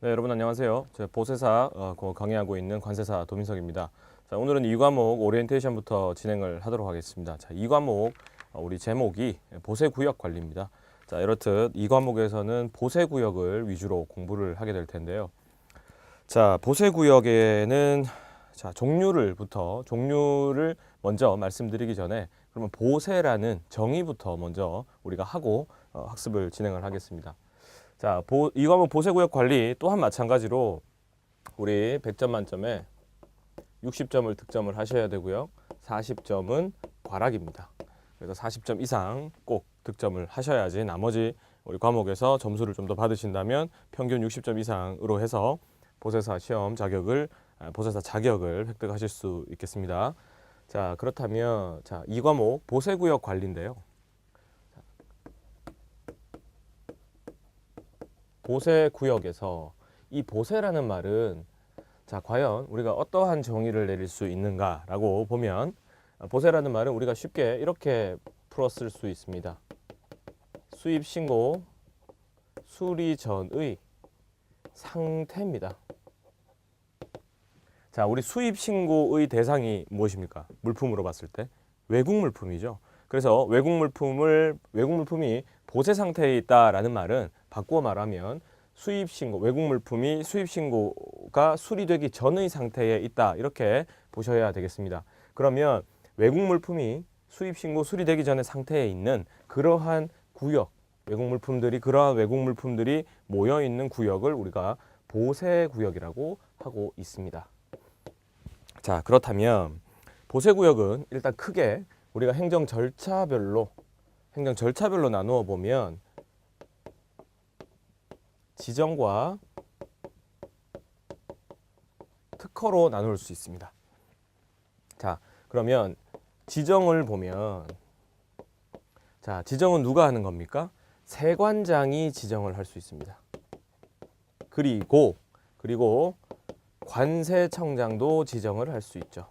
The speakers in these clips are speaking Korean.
네, 여러분 안녕하세요. 제가 보세사 강의하고 있는 관세사 도민석입니다. 자, 오늘은 이 과목 오리엔테이션부터 진행을 하도록 하겠습니다. 자, 이 과목 우리 제목이 보세구역 관리입니다. 자, 이렇듯 이 과목에서는 보세구역을 위주로 공부를 하게 될 텐데요. 자, 보세구역에는 종류를 먼저 말씀드리기 전에 그러면 보세라는 정의부터 먼저 우리가 하고 학습을 진행을 하겠습니다. 자, 이 과목 보세구역 관리 또한 마찬가지로 우리 100점 만점에 60점을 득점을 하셔야 되고요. 40점은 과락입니다. 그래서 40점 이상 꼭 득점을 하셔야지 나머지 우리 과목에서 점수를 좀 더 받으신다면 평균 60점 이상으로 해서 보세사 자격을 획득하실 수 있겠습니다. 자, 그렇다면 이 과목 보세구역 관리인데요. 보세구역에서 이 보세라는 말은 과연 우리가 어떠한 정의를 내릴 수 있는가라고 보면 보세라는 말은 우리가 쉽게 이렇게 풀었을 수 있습니다. 수입신고 수리 전의 상태입니다. 자, 우리 수입신고의 대상이 무엇입니까? 물품으로 봤을 때 외국 물품이죠. 그래서 외국 물품이 보세 상태에 있다라는 말은 바꾸어 말하면 외국 물품이 수입신고가 수리되기 전의 상태에 있다, 이렇게 보셔야 되겠습니다. 그러면 외국 물품이 수입신고 수리되기 전의 상태에 있는 그러한 외국 물품들이 모여 있는 구역을 우리가 보세구역이라고 하고 있습니다. 자, 그렇다면 보세구역은 일단 크게 우리가 행정 절차별로 나누어 보면 지정과 특허로 나눌 수 있습니다. 자, 그러면 지정을 보면 지정은 누가 하는 겁니까? 세관장이 지정을 할 수 있습니다. 그리고 관세청장도 지정을 할 수 있죠.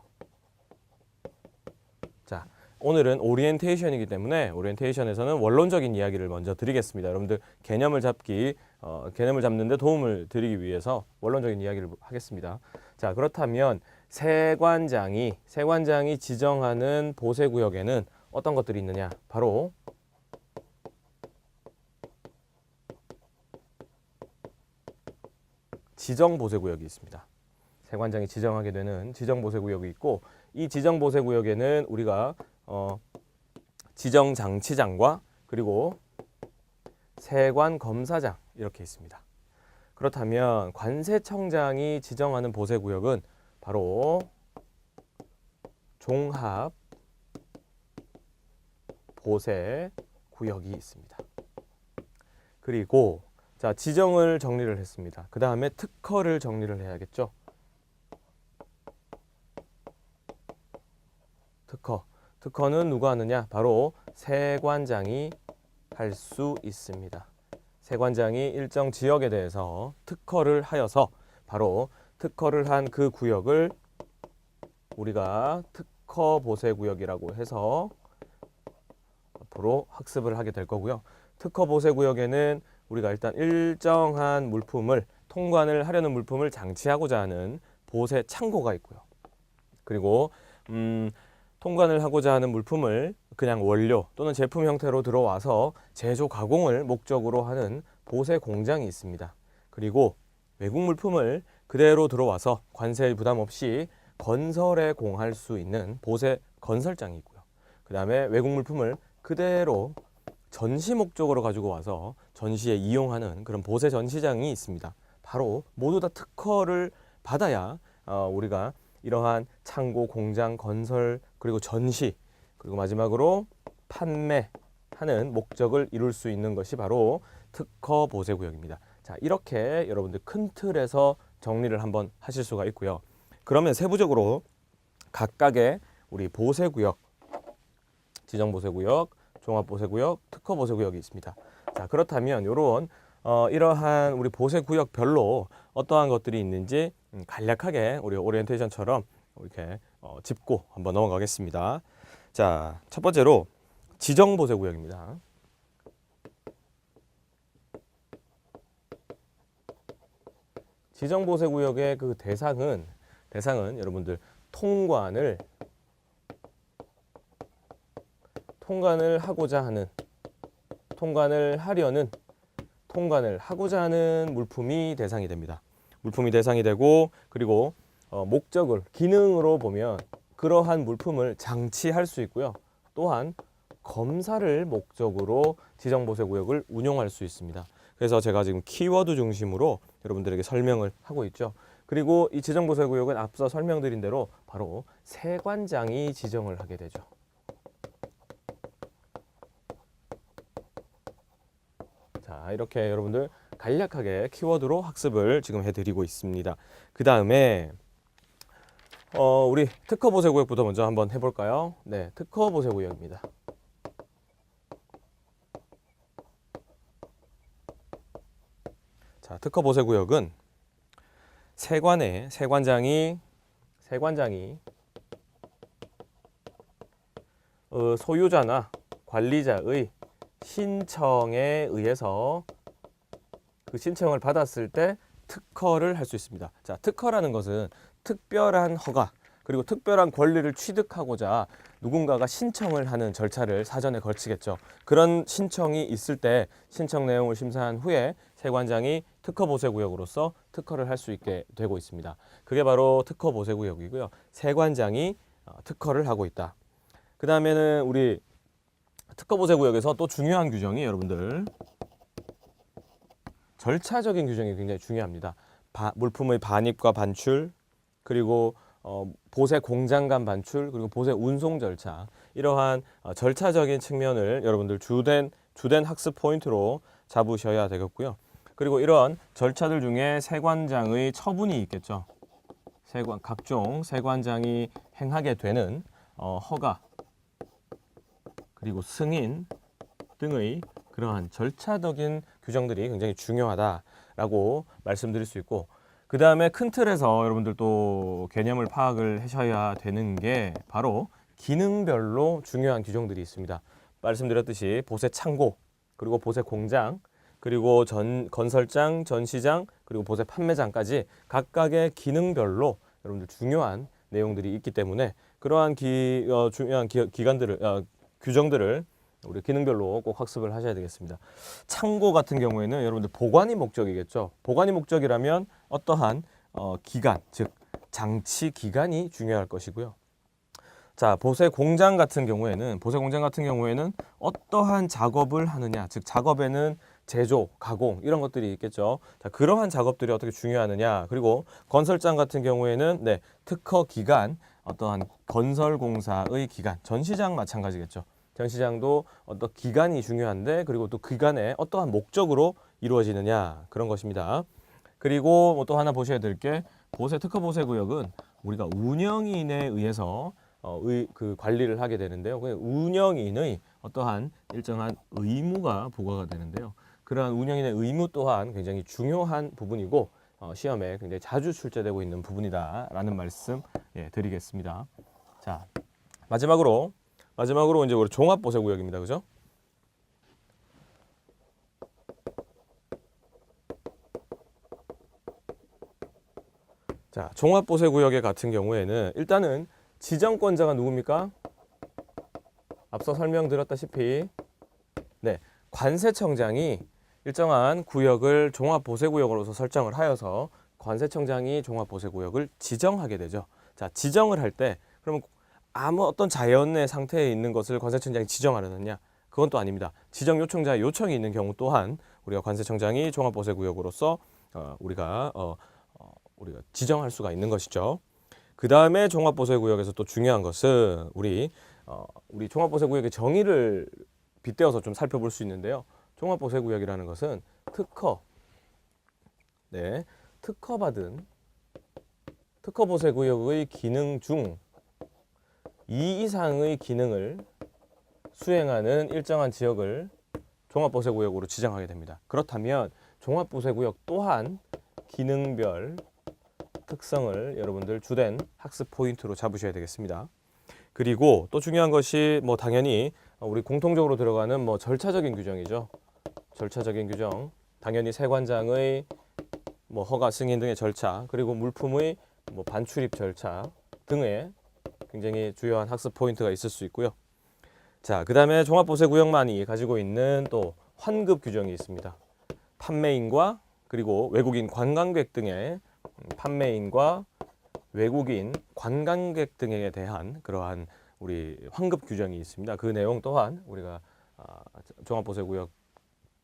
자, 오늘은 오리엔테이션이기 때문에 오리엔테이션에서는 원론적인 이야기를 먼저 드리겠습니다. 여러분들 개념을 잡는데 도움을 드리기 위해서 원론적인 이야기를 하겠습니다. 자, 그렇다면 세관장이 지정하는 보세구역에는 어떤 것들이 있느냐? 바로 지정보세구역이 있습니다. 세관장이 지정하게 되는 지정보세구역이 있고, 이 지정보세구역에는 우리가 지정장치장과 그리고 세관검사장 이렇게 있습니다. 그렇다면 관세청장이 지정하는 보세구역은 바로 종합보세구역이 있습니다. 그리고 지정을 정리를 했습니다. 그 다음에 특허를 정리를 해야겠죠. 특허는 누가 하느냐? 바로 세관장이 할 수 있습니다. 세관장이 일정 지역에 대해서 특허를 하여서 바로 특허를 한 그 구역을 우리가 특허보세구역이라고 해서 앞으로 학습을 하게 될 거고요. 특허보세구역에는 우리가 일단 일정한 물품을 통관을 하려는 물품을 장치하고자 하는 보세 창고가 있고요. 그리고 통관을 하고자 하는 물품을 그냥 원료 또는 제품 형태로 들어와서 제조 가공을 목적으로 하는 보세 공장이 있습니다. 그리고 외국 물품을 그대로 들어와서 관세 부담 없이 건설에 공할 수 있는 보세 건설장이 있고요. 그 다음에 외국 물품을 그대로 전시 목적으로 가지고 와서 전시에 이용하는 그런 보세 전시장이 있습니다. 바로 모두 다 특허를 받아야 우리가 이러한 창고, 공장, 건설, 그리고 전시, 그리고 마지막으로 판매하는 목적을 이룰 수 있는 것이 바로 특허 보세구역입니다. 자, 이렇게 여러분들 큰 틀에서 정리를 한번 하실 수가 있고요. 그러면 세부적으로 각각의 우리 보세구역, 지정보세구역, 종합보세구역, 특허보세구역이 있습니다. 자, 그렇다면 이러한 우리 보세구역별로 어떠한 것들이 있는지 간략하게 우리 오리엔테이션처럼 이렇게 짚고 한번 넘어가겠습니다. 자, 첫 번째로 지정보세구역입니다. 지정보세구역의 그 대상은 여러분들 통관을 하고자 하는 물품이 대상이 됩니다. 물품이 대상이 되고, 그리고 목적을, 기능으로 보면 그러한 물품을 장치할 수 있고요. 또한 검사를 목적으로 지정보세구역을 운용할 수 있습니다. 그래서 제가 지금 키워드 중심으로 여러분들에게 설명을 하고 있죠. 그리고 이 지정보세구역은 앞서 설명드린 대로 바로 세관장이 지정을 하게 되죠. 자, 이렇게 여러분들 간략하게 키워드로 학습을 지금 해드리고 있습니다. 그 다음에 우리 특허보세구역부터 먼저 한번 해볼까요? 네, 특허보세구역입니다. 자, 특허보세구역은 세관장이 소유자나 관리자의 신청에 의해서 그 신청을 받았을 때 특허를 할 수 있습니다. 자, 특허라는 것은 특별한 허가, 그리고 특별한 권리를 취득하고자 누군가가 신청을 하는 절차를 사전에 거치겠죠. 그런 신청이 있을 때 신청 내용을 심사한 후에 세관장이 특허보세구역으로서 특허를 할 수 있게 되고 있습니다. 그게 바로 특허보세구역이고요. 세관장이 특허를 하고 있다. 그 다음에는 우리 특허보세구역에서 또 중요한 규정이 여러분들 절차적인 규정이 굉장히 중요합니다. 물품의 반입과 반출, 그리고 보세 공장 간 반출, 그리고 보세 운송 절차, 이러한 절차적인 측면을 여러분들 주된 학습 포인트로 잡으셔야 되겠고요. 그리고 이러한 절차들 중에 세관장의 처분이 있겠죠. 각종 세관장이 행하게 되는 허가, 그리고 승인 등의 그러한 절차적인 규정들이 굉장히 중요하다라고 말씀드릴 수 있고, 그 다음에 큰 틀에서 여러분들 또 개념을 파악을 하셔야 되는 게 바로 기능별로 중요한 규정들이 있습니다. 말씀드렸듯이 보세 창고, 그리고 보세 공장, 그리고 건설장, 전시장, 그리고 보세 판매장까지 각각의 기능별로 여러분들 중요한 내용들이 있기 때문에 그러한 중요한 규정들을 우리 기능별로 꼭 학습을 하셔야 되겠습니다. 창고 같은 경우에는 여러분들 보관이 목적이겠죠. 보관이 목적이라면 어떠한 기간, 즉 장치 기간이 중요할 것이고요. 자, 보세 공장 같은 경우에는 어떠한 작업을 하느냐, 즉 작업에는 제조, 가공 이런 것들이 있겠죠. 자, 그러한 작업들이 어떻게 중요하느냐. 그리고 건설장 같은 경우에는 특허 기간, 어떠한 건설공사의 기간, 전시장 마찬가지겠죠. 전시장도 어떤 기간이 중요한데, 그리고 또 기간에 어떠한 목적으로 이루어지느냐, 그런 것입니다. 그리고 또 하나 보셔야 될 게 보세 특허보세구역은 우리가 운영인에 의해서 그 관리를 하게 되는데요. 운영인의 어떠한 일정한 의무가 부과가 되는데요. 그러한 운영인의 의무 또한 굉장히 중요한 부분이고 시험에 굉장히 자주 출제되고 있는 부분이다라는 말씀 드리겠습니다. 자, 마지막으로 이제 우리 종합보세구역입니다. 그죠? 자, 종합보세구역의 같은 경우에는 일단은 지정권자가 누굽니까? 앞서 설명드렸다시피 관세청장이 일정한 구역을 종합보세구역으로서 설정을 하여서 관세청장이 종합보세구역을 지정하게 되죠. 자, 지정을 할 때 그러면 어떤 자연의 상태에 있는 것을 관세청장이 지정하느냐? 그건 또 아닙니다. 지정 요청자의 요청이 있는 경우 또한 우리가 관세청장이 종합보세구역으로서 우리가 지정할 수가 있는 것이죠. 그 다음에 종합보세구역에서 또 중요한 것은 우리 종합보세구역의 정의를 빗대어서 좀 살펴볼 수 있는데요. 종합보세구역이라는 것은 특허받은 특허보세구역의 기능 중 2 이상의 기능을 수행하는 일정한 지역을 종합보세구역으로 지정하게 됩니다. 그렇다면 종합보세구역 또한 기능별 특성을 여러분들 주된 학습 포인트로 잡으셔야 되겠습니다. 그리고 또 중요한 것이 당연히 우리 공통적으로 들어가는 절차적인 규정이죠. 절차적인 규정. 당연히 세관장의 뭐 허가 승인 등의 절차, 그리고 물품의 뭐 반출입 절차 등의 굉장히 주요한 학습 포인트가 있을 수 있고요. 자, 그다음에 종합보세구역만이 가지고 있는 또 환급 규정이 있습니다. 판매인과 그리고 외국인 관광객 등의 판매인과 외국인 관광객 등에 대한 그러한 우리 환급 규정이 있습니다. 그 내용 또한 우리가 종합보세구역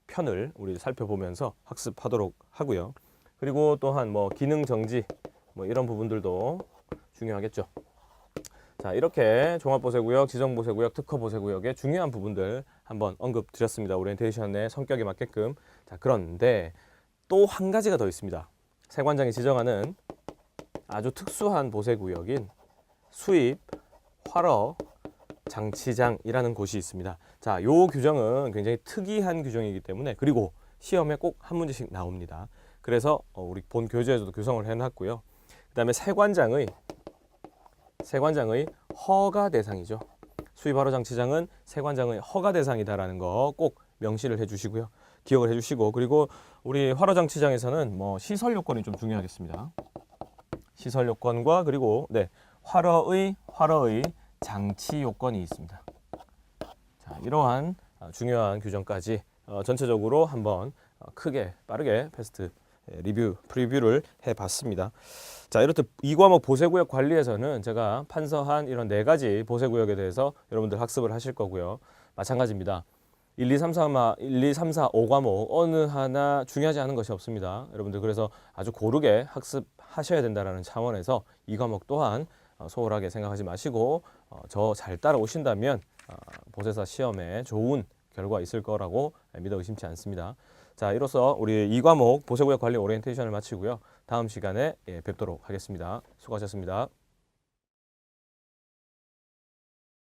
편을 우리 살펴보면서 학습하도록 하고요. 그리고 또한 뭐 기능 정지 뭐 이런 부분들도 중요하겠죠. 자, 이렇게 종합보세구역, 지정보세구역, 특허보세구역의 중요한 부분들 한번 언급드렸습니다. 오리엔테이션의 성격에 맞게끔. 자, 그런데 또 한 가지가 더 있습니다. 세관장이 지정하는 아주 특수한 보세구역인 수입, 활어, 장치장이라는 곳이 있습니다. 자, 요 규정은 굉장히 특이한 규정이기 때문에, 그리고 시험에 꼭 한 문제씩 나옵니다. 그래서 우리 본 교재에서도 교성을 해놨고요. 그 다음에 세관장의 허가 대상이죠. 수입, 활어, 장치장은 세관장의 허가 대상이다라는 거 꼭 명시를 해주시고요. 기억을 해주시고, 그리고 우리 활어, 장치장에서는 뭐 시설 요건이 좀 중요하겠습니다. 시설 요건과 그리고 활어의 장치 요건이 있습니다. 자, 이러한 중요한 규정까지 전체적으로 한번 크게 빠르게 패스트 리뷰 프리뷰를 해봤습니다. 자, 이렇듯 이 과목 보세구역 관리에서는 제가 판서한 이런 4가지 보세구역에 대해서 여러분들 학습을 하실 거고요. 마찬가지입니다. 1, 2, 3, 4, 5과목 어느 하나 중요하지 않은 것이 없습니다. 여러분들 그래서 아주 고르게 학습하셔야 된다는 차원에서 이 과목 또한 소홀하게 생각하지 마시고 저 잘 따라오신다면 보세사 시험에 좋은 결과 있을 거라고 믿어 의심치 않습니다. 자, 이로써 우리 이 과목 보세구역 관리 오리엔테이션을 마치고요. 다음 시간에 뵙도록 하겠습니다. 수고하셨습니다.